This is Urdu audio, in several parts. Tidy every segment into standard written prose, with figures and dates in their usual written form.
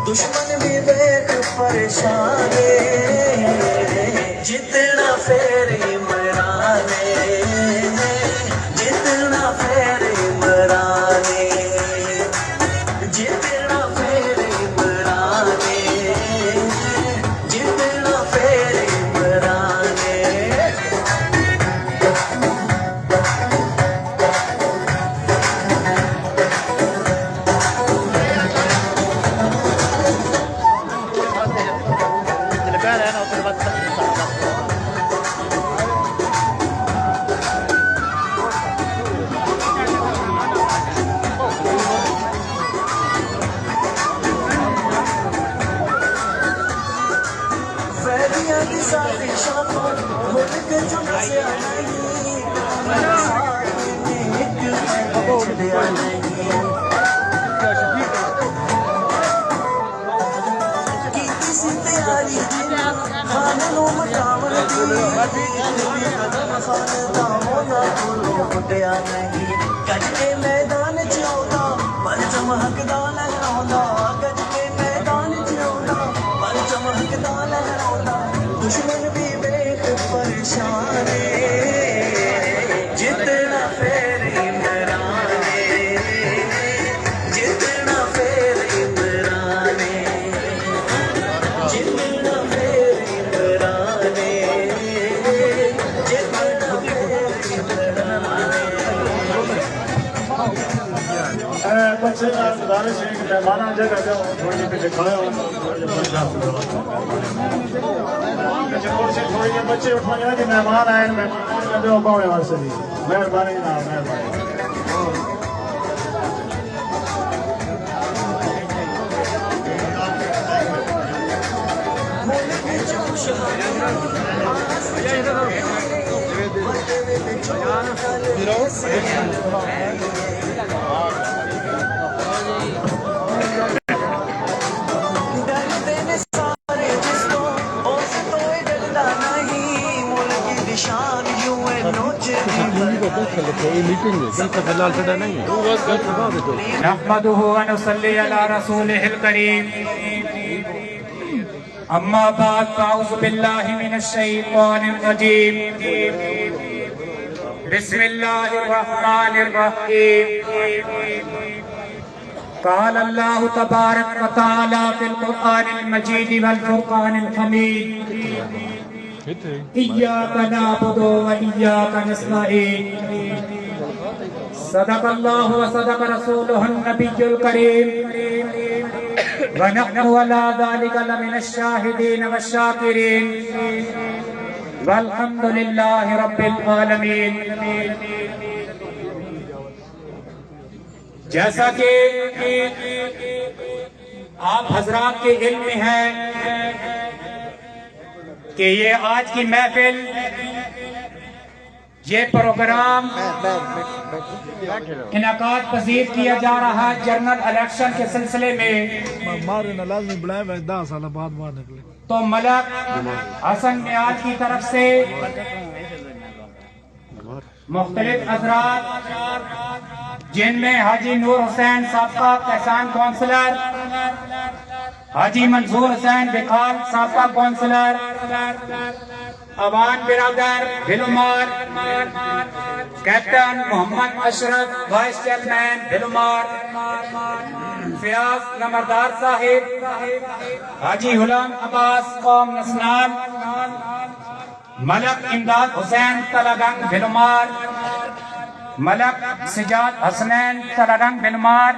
دشمن بھی دیکھ پریشان جتنا پھر عمران جتنا پھر عمران جتنا پھر عمران جتنا پھر عمران گج کے میدان چودا پرچم حقدا لہراؤندا گج کے میدان چودا پرچم حقدا لہراؤندا دشمن بھی دیکھ پریشان جتنا پھر عمران جتنا پھر عمران جتنا پھر عمران جتنا بچے گزارش ہے کہ مہمان جگہ جاؤ تھوڑی پیچھے کھڑے ہو تھوڑی دیر بچے اٹھائیں کہ مہمان آئے مہمان دو پاؤنے واسطے بھی مہربانی جناب مہربانی نحمده ونصلي على رسوله الكريم اما بعد فاعوذ بالله من الشيطان الرجيم بسم الله الرحمن الرحيم قال الله تبارك وتعالى في القرآن المجيد والفرقان الحميد إياك نعبد وإياك نستعين صدق الله وصدق رسوله النبي الكريم ونحن على ذلك لمن الشاهدين والشاكرين والحمد لله رب العالمين جیسا کہ آپ حضرات کے علم میں ہے کہ یہ آج کی محفل یہ پروگرام انعقاد پذیر کیا جا رہا ہے جنرل الیکشن کے سلسلے میں تو ملک حسن میاج کی طرف سے مختلف حضرات جن میں حاجی نور حسین سابقہ کسان کونسلر حاجی منظور حسین بکھال سابقہ کونسلر اوان برادر بھلومار کیپٹن محمد اشرف وائس چیئرمین بھلومار فیاض نمبردار صاحب حاجی غلام عباس قوم نسنال ملک امداد حسین تلگنگ بھلومار ملک سجاد حسنین تلگنگ بھلومار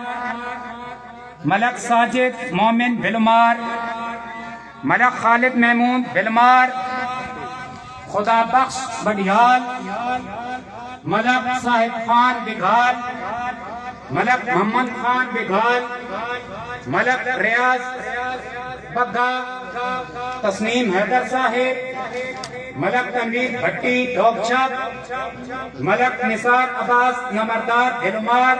ملک ساجد مومن بھلومار ملک خالد محمود بھلومار خدا بخش بڑیال ملک صاحب خان بگھال ملک محمد خان بگھال ملک ریاض بگا تسنیم حیدر صاحب ملک تنویر بھٹی ڈوب چھپ ملک نثار عباس نمبردار بھلومار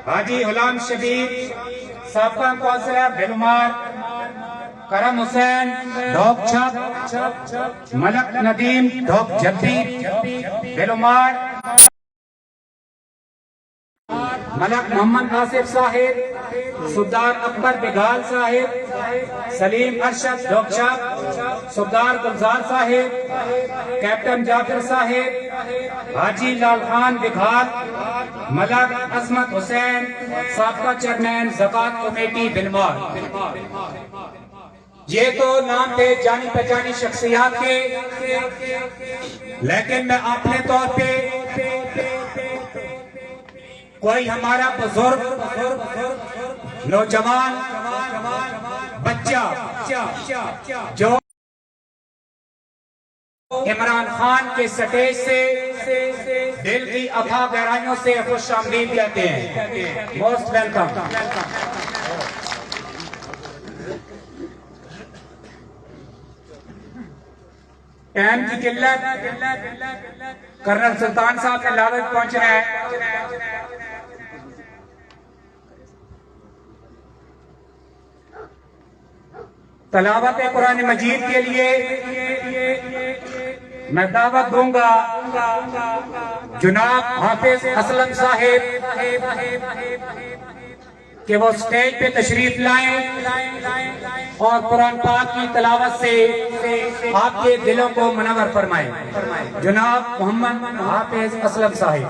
حاجی غلام شبیر سابقہ کونسلر بھلومار کرم حسین ڈھوک چھپ ملک ندیم ڈھوک جھپی بھلومار ملک محمد آصف صاحب, سردار اکبر بگھال صاحب, سلیم ارشد ڈھوکچا, سردار گلزار صاحب, کیپٹن جعفر صاحب, حاجی لال خان بگھال, ملک عظمت حسین سابقہ چیئرمین زکوٰۃ کمیٹی بنمار. یہ تو نام تھے جانی پہچانی شخصیات کے, لیکن میں اپنے طور پہ کوئی ہمارا بزرگ, نوجوان, بچہ جو عمران خان کے سٹیج سے دل کی اتھاہ گہرائیوں سے خوش آمدید کہتے ہیں. Most welcome. ٹائم کی قلت, کرنل سلطان صاحب کے لاوت پہنچ رہے ہیں. تلاوت قرآن مجید کے لیے میں دعوت دوں گا جناب حافظ اسلم صاحب کہ وہ سٹیج پہ تشریف لائیں اور قرآن پاک کی تلاوت سے آپ کے دلوں کو منور فرمائیں. جناب محمد حافظ اسلم صاحب.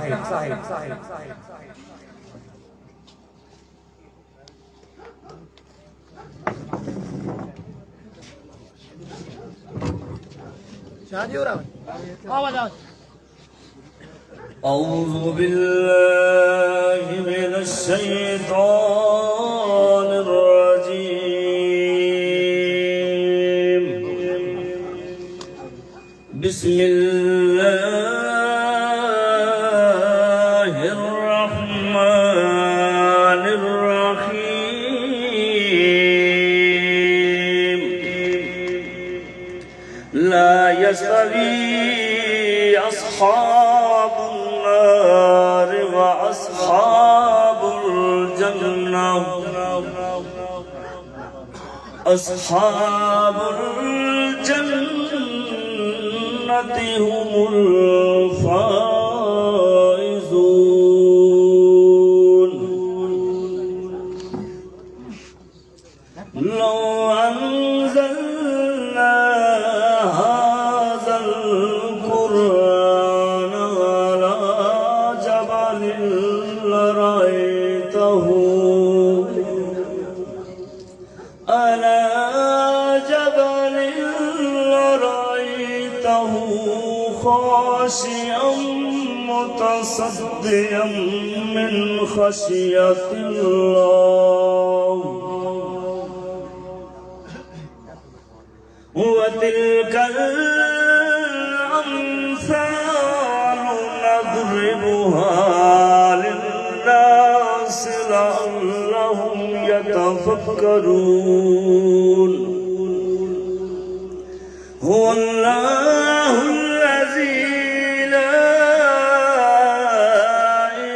أعوذ بالله من الشيطان الرجيم. بسم الله الرحمن الرحيم. لا يستوي أصحاب النار وأصحاب الجنة. أصحاب الجنة هم الفائزون. لو أنزلنا هذا القرآن على جبل لرأيته خاشعا متصدعا من خشية الله. وتلك الأمثال نضربها للناس لعلهم يتفكرون. هو الله الذي لا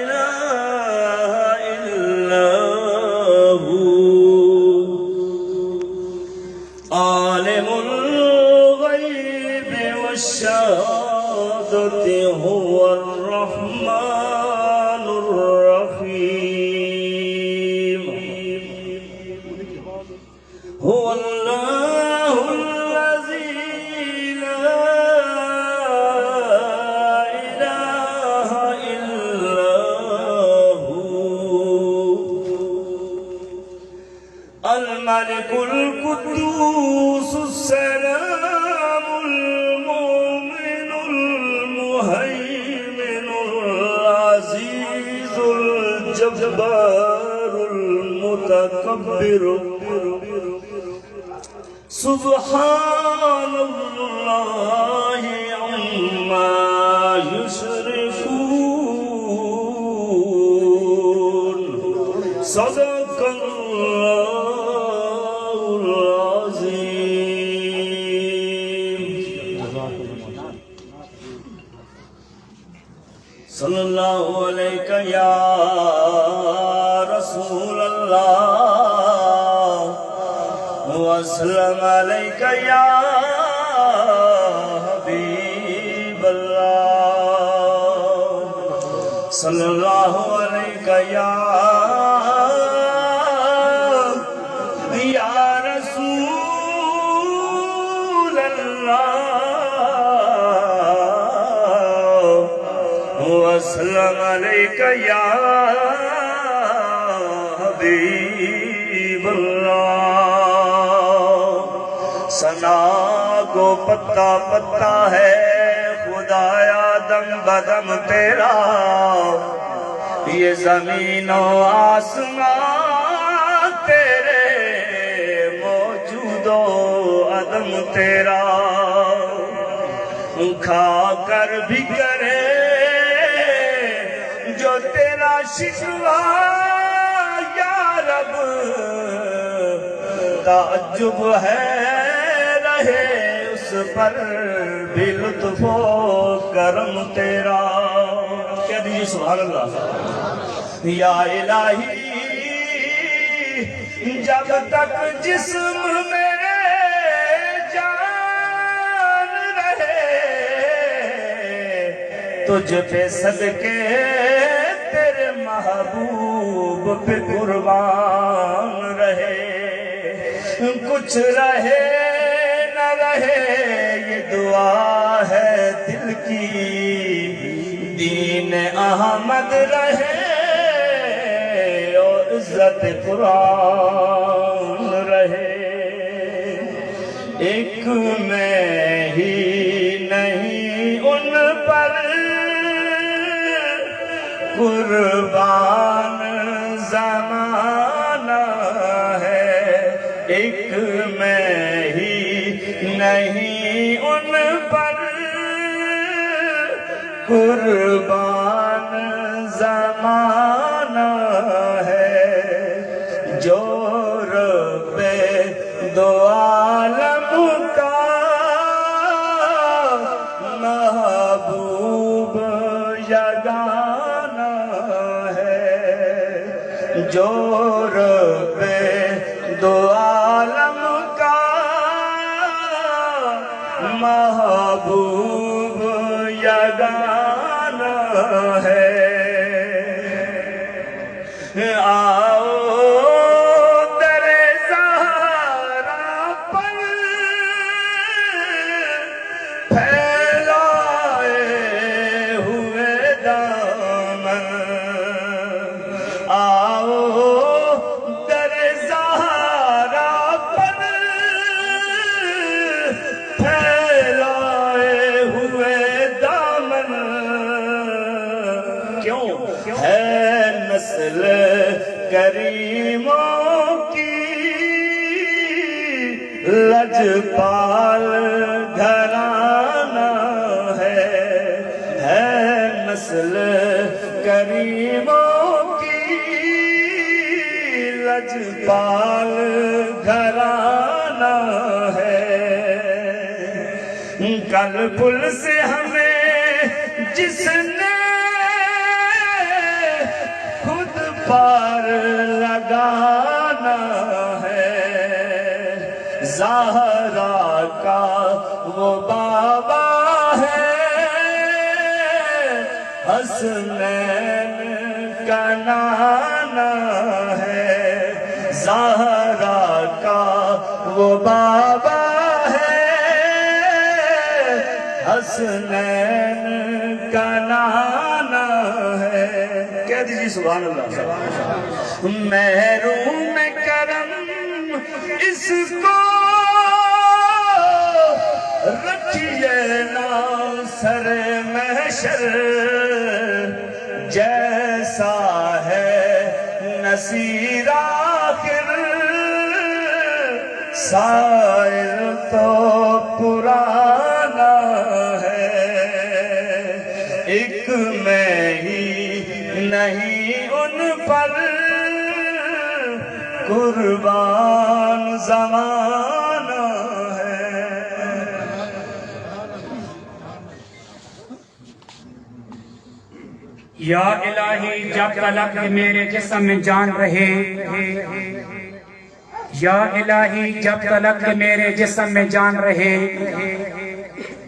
إله إلا هو عالم الغيب والشهادة هو الرحمن الرحيم. هو الله الملك القدوس السلام المؤمن المهيمن العزيز الجبار المتكبر. سبحان الله عما يشركون. صدق الله العظيم. صلی اللہ علیہ یا رسول اللہ وسلم علیک یا حبیب اللہ. صلی اللہ علیہ یا رسول اللہ وسلم علیکہ یا حبیب اللہ ثنا کو پتا پتا ہے خدایا دم بدم تیرا یہ زمین و آسمان تیرے موجود و عدم تیرا کھا کر بھی کرے جو تیرا شکوہ یا رب تعجب ہے رہے اس پر بھی لطف و کرم تیرا کہہ دیجئے سبحان اللہ یا الہی جب تک جسم میرے جان رہے تجھ پہ صدقے تیرے محبوب پہ قربان رہے کچھ رہے نہ رہے یہ دعا ہے دل کی دین احمد رہے اور عزت قرآن رہے ایک میں ہی نہیں ان پر قربان زمانہ ہے ایک میں ہی نہیں ان پر قربان زمانہ ہے جو رب دو عالم کا محبوب یگانہ ہے جو رب دو عالم کا محبوب یگانہ ہے آؤ در زہرا پر پھیلائے ہوئے دامن آؤ در زہرا پر پھیلائے ہوئے دامن کیوں ہے نسل کریموں کی لجپال گھرانہ ہے نسل کریموں کی لجپال گھرانہ ہے کل پل سے ہمیں جس نے خود پار لگانا ہے زہرا کا وہ بابا ہے حسنین کا نانا ہے زہرا کا وہ بابا ہے حسنین کا نانا ہے کہہ دیجیے سبحان اللہ محروم کرم اس کو رکھیے نا سر محشر جیسا ہے نصیر آخر سائر تو پرانا ہے ایک میں ہی نہیں ان پر قربان زمانہ ہے یا الہی جب تلک میرے جسم میں جان رہے یا الہی جب تلک میرے جسم میں جان رہے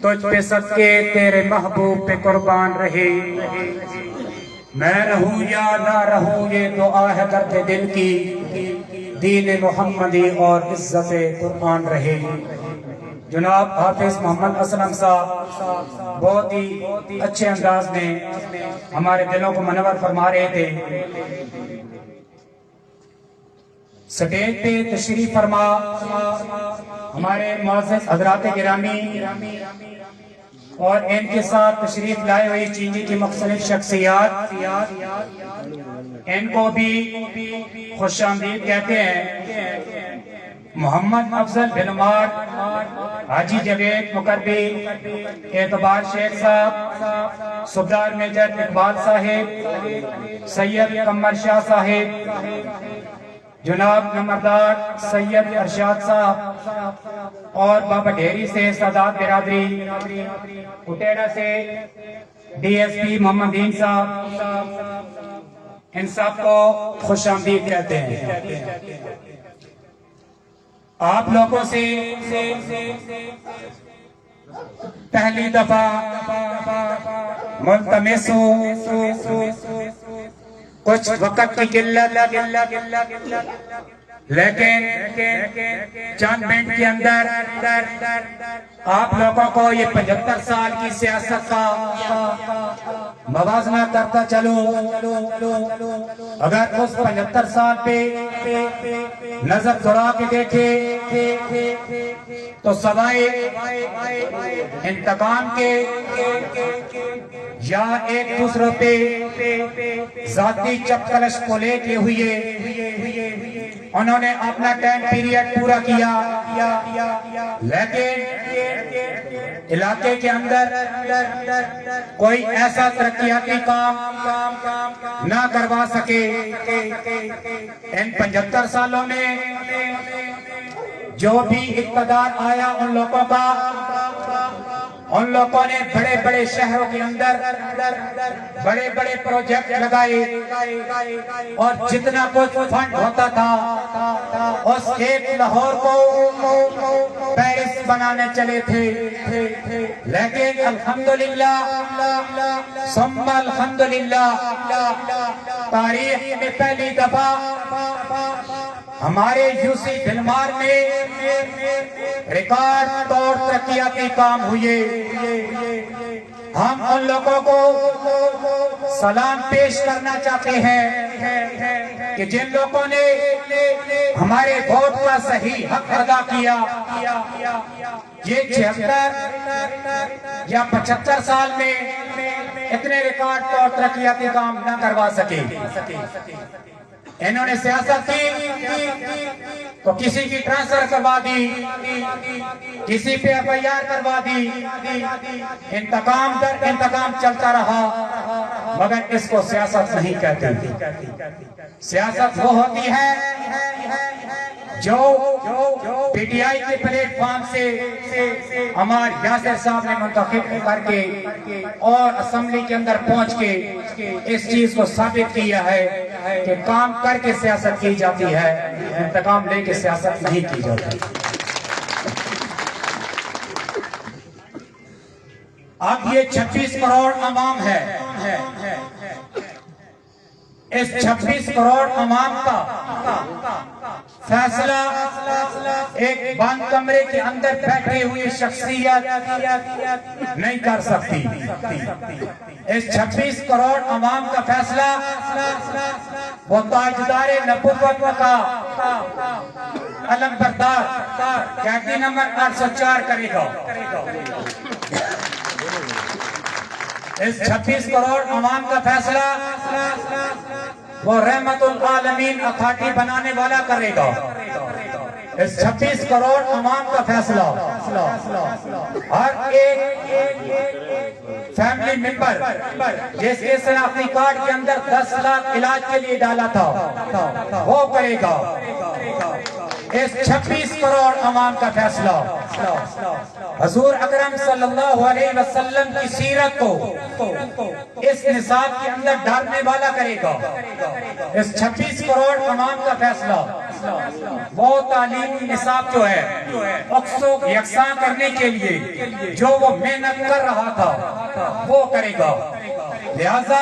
تجھ پہ صدقے تیرے محبوب پہ قربان رہے میں رہوں یا نہ رہوں یہ دعا ہے درد دل کی، دین محمدی اور عزت قرآن رہے۔ جناب حافظ محمد اسلم صاحب بہت ہی اچھے انداز میں ہمارے دلوں کو منور فرما رہے تھے۔ سٹیج پہ تشریف فرما ہمارے معزز حضرات گرامی اور ان کے ساتھ تشریف لائے ہوئی چینی کی مختلف شخصیات، ان کو بھی خوش آمدید کہتے ہیں۔ محمد افضل بن عمار، حاجی جاوید مکربی، اعتبار شیخ صاحب، صوبدار میجر اقبال صاحب، سید قمر شاہ صاحب، جناب نمبردار سید ارشاد صاحب اور بابا ڈھیری سے سادات برادری، اٹیڑا سے ڈی ایس پی محمد دین صاحب، ان سب کو خوش آمدید کہتے ہیں۔ آپ لوگوں سے پہلی دفعہ ملتمس ہوں، کچھ وقت کی قلت لیکن چند منٹ کے اندر آپ لوگوں کو یہ 75 سال کی سیاست کا موازنہ کرتا چلو۔ اگر اس 75 سال پہ نظر دوڑا کے دیکھے تو سوائے انتقام کے یا ایک دوسرے پہ ذاتی چپکلش کو لے کے ہوئے انہوں نے اپنا ٹائم پیریڈ پورا کیا، لیکن علاقے کے اندر کوئی ایسا ترقیاتی کام نہ کروا سکے۔ ان 75 سالوں میں جو بھی اقتدار آیا ان لوگوں نے بڑے بڑے شہروں کے اندر بڑے بڑے پروجیکٹ لگائے اور جتنا کچھ فنڈ ہوتا تھا اس ایک لاہور کو پیرس بنانے چلے تھے، لیکن الحمدللہ ثم الحمدللہ تاریخ میں پہلی دفعہ ہمارے یوسی بلمار میں ریکارڈ توڑ ترقیاتی کام ہوئے۔ ہم ان لوگوں کو سلام پیش کرنا چاہتے ہیں کہ جن لوگوں نے ہمارے ووٹ کا صحیح حق ادا کیا۔ یہ 76 یا 75 سال میں اتنے ریکارڈ توڑ ترقیاتی کام نہ کروا سکے۔ انہوں نے سیاست کی تو کسی کی ٹرانسفر کروا دی، کسی پہ ایف آئی آر کروا دی، انتقام در انتقام چلتا رہا، مگر اس کو سیاست نہیں کہتے۔ سیاست وہ ہوتی ہے جو پی ٹی آئی کے پلیٹ فارم سے عمار یاسر صاحب نے منتخب کر کے اور اسمبلی کے اندر پہنچ کے اس چیز کو ثابت کیا ہے کہ کام کر کے سیاست کی جاتی ہے، انتقام لے کے سیاست نہیں کی جاتی۔ اب یہ 26 کروڑ عوام ہے، اس 26 کروڑ عوام کا فیصلہ ایک بند کمرے کے اندر بیٹھے ہوئے شخصیت نہیں کر سکتی۔ اس 26 کروڑ عوام کا فیصلہ وہ تاجدار نبوت کا علم بردار قیدی نمبر 804 کرے گا۔ اس 26 کروڑ عوام کا فیصلہ وہ رحمت العالمین اتھارٹی بنانے والا کرے گا۔ اس 26 کروڑ عوام کا فیصلہ ہر ایک فیملی ممبر جس کے شناختی کارڈ کے اندر 10 لاکھ علاج کے لیے ڈالا تھا وہ کرے گا۔ اس 26 کروڑ عوام کا فیصلہ حضور اکرم صلی اللہ علیہ وسلم کی سیرت کو اس نصاب کے اندر ڈالنے والا کرے گا۔ اس 26 کروڑ عوام کا فیصلہ وہ تعلیمی نصاب جو ہے اقصو یکساں کرنے کے لیے جو وہ محنت کر رہا تھا وہ کرے گا۔ لہذا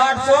800,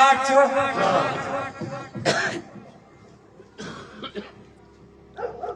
800।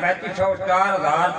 3,500 4,000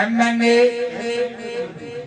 MNA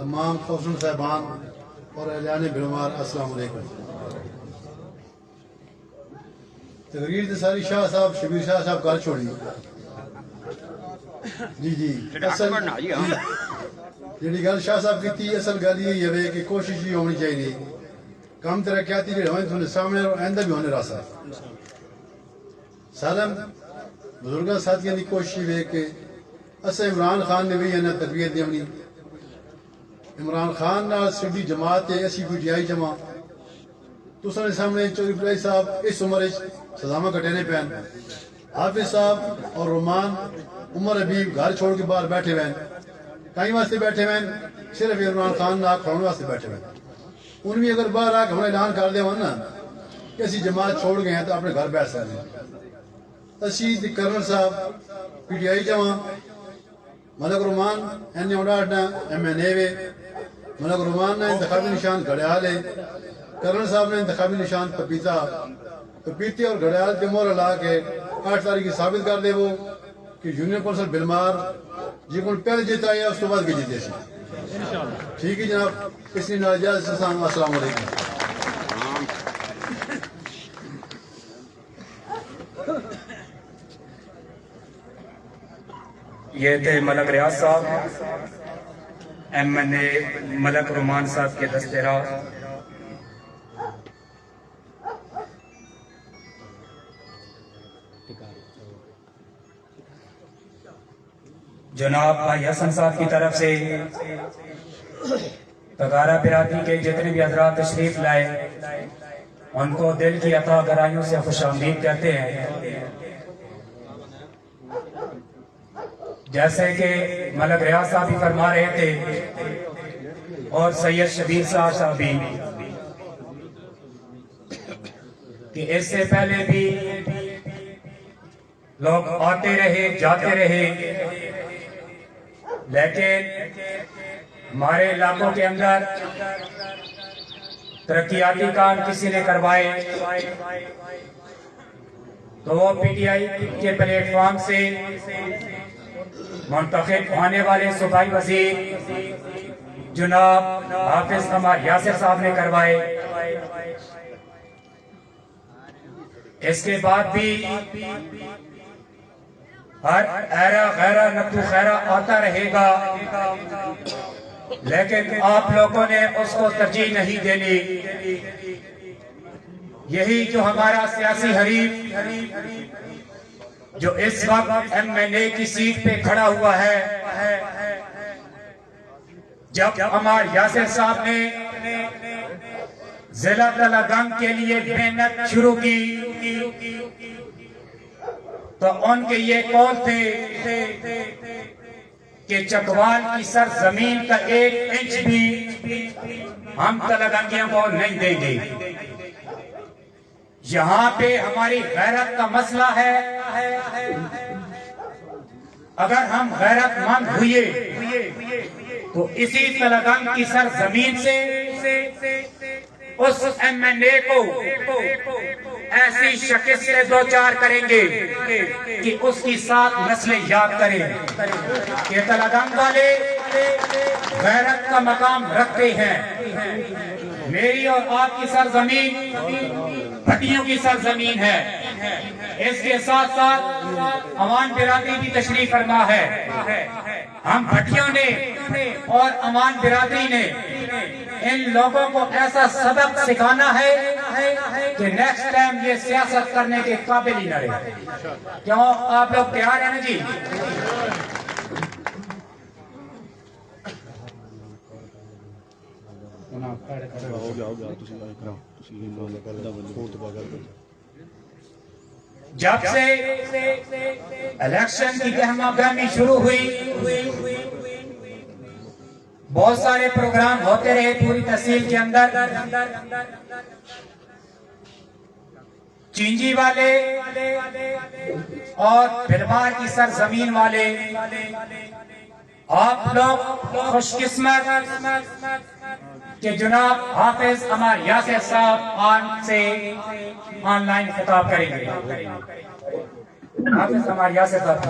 تمام خوشن صاحبان اور اہلیان بلمار السلام علیکم. تقریر تے ساری شاہ صاحب شبیر شاہ صاحب گل چھوڑی. جی اصل جی گل شاہ صاحب کی اصل گل یہ ہے کہ کوشش یہ ہونی چاہیے کم ترقیاتی جڑے ہوئے تھوڑے سامنے اور آئندہ بھی ہونے راسا سالم بزرگاں ساتھیاں کی کوشش ہے کہ اسے عمران خان نے بھی انہیں تربیت دی اپنی عمران خان نال سڈی جماعت ہے اسی پی ٹی آئی جمع تو سارے سامنے چودھری پلائی صاحب اس عمر سزاواں کٹینے پین حافظ صاحب اور رومان عمر حبیب گھر چھوڑ کے باہر بیٹھے ہوئے کہیں واسطے بیٹھے ہوئے صرف عمران خان نہ کھڑونے واسطے بیٹھے ہوئے ان بھی اگر باہر آ کے ہمیں اعلان کر دے نا کہ اسی جماعت چھوڑ گئے ہیں تو اپنے گھر بیٹھ سکتے ہیں. اسی کرنل صاحب پی ٹی آئی جمع ملک رومان این اڈا ایم این اے وے ملک رومان نے انتخابی نشان گھڑیال ہے. کرنل صاحب نے انتخابی نشان پپیتے اور گھڑیال کے مہر لا کے 8 تاریخ کی ثابت کر دے وہ کہ یونین کونسل بلمار جی کو پہلے جیتا ہے اس کے بعد بھی جیتے سی. ٹھیک ہے جناب اس لیے ناجائز السلام علیکم. یہ تھے ملک ریاض صاحب ایم این اے ملک رومان صاحب کے دستِ راہ. جناب بھائی حسن صاحب کی طرف سے تگارہ برادری کے جتنے بھی حضرات تشریف لائے ان کو دل کی عطا گرائیوں سے خوش آمدید کہتے ہیں. جیسے کہ ملک ریاض صاحب بھی فرما رہے تھے اور سید شبیر صاحب بھی کہ اس سے پہلے بھی لوگ آتے رہے جاتے رہے لیکن ہمارے علاقوں کے اندر ترقیاتی کام کسی نے کروائے تو وہ پی ٹی آئی کے پلیٹ فارم سے منتخب ہونے والے صوبائی وزیر جناب حافظ عمر یاسر صاحب نے کروائے. اس کے بعد بھی ہر ایرا غیرہ نقطو خیرہ آتا رہے گا لیکن آپ لوگوں نے اس کو ترجیح نہیں دینی. یہی جو ہمارا سیاسی حریف جو اس وقت ایم این اے کی سیٹ پہ کھڑا ہوا ہے جب عمر یاسر صاحب نے ضلع تلنگانہ کے لیے محنت شروع کی تو ان کے یہ قول تھے کہ چکوال کی سرزمین کا 1 انچ بھی ہم تلنگانیوں کو نہیں دیں گے. یہاں پہ ہماری غیرت کا مسئلہ ہے. اگر ہم غیرت مند ہوئے تو اسی تلنگانہ کی سرزمین سے اس ایم این اے کو ایسی شکست سے دوچار کریں گے کہ اس کی 7 نسلیں یاد کریں کہ تلنگانہ والے غیرت کا مقام رکھتے ہیں. میری اور آپ کی سرزمین بھٹیوں کی سرزمین ہے. اس کے ساتھ ساتھ امان برادری بھی تشریف فرما ہے. ہم بھٹیوں نے اور امان برادری نے ان لوگوں کو ایسا سبق سکھانا ہے کہ نیکسٹ ٹائم یہ سیاست کرنے کے قابل ہی نہ رہے. کیوں آپ لوگ تیار ہیں نا جی؟ جب سے الیکشن کی گہما گہمی شروع ہوئی بہت سارے پروگرام ہوتے رہے پوری تحصیل کے اندر. چینجی والے اور بلمار کی سرزمین والے آپ لوگ خوش قسمت کہ جناب حافظ عمر یاسر صاحب آج سے آن لائن خطاب کریں گے. حافظ عمر یاسر صاحب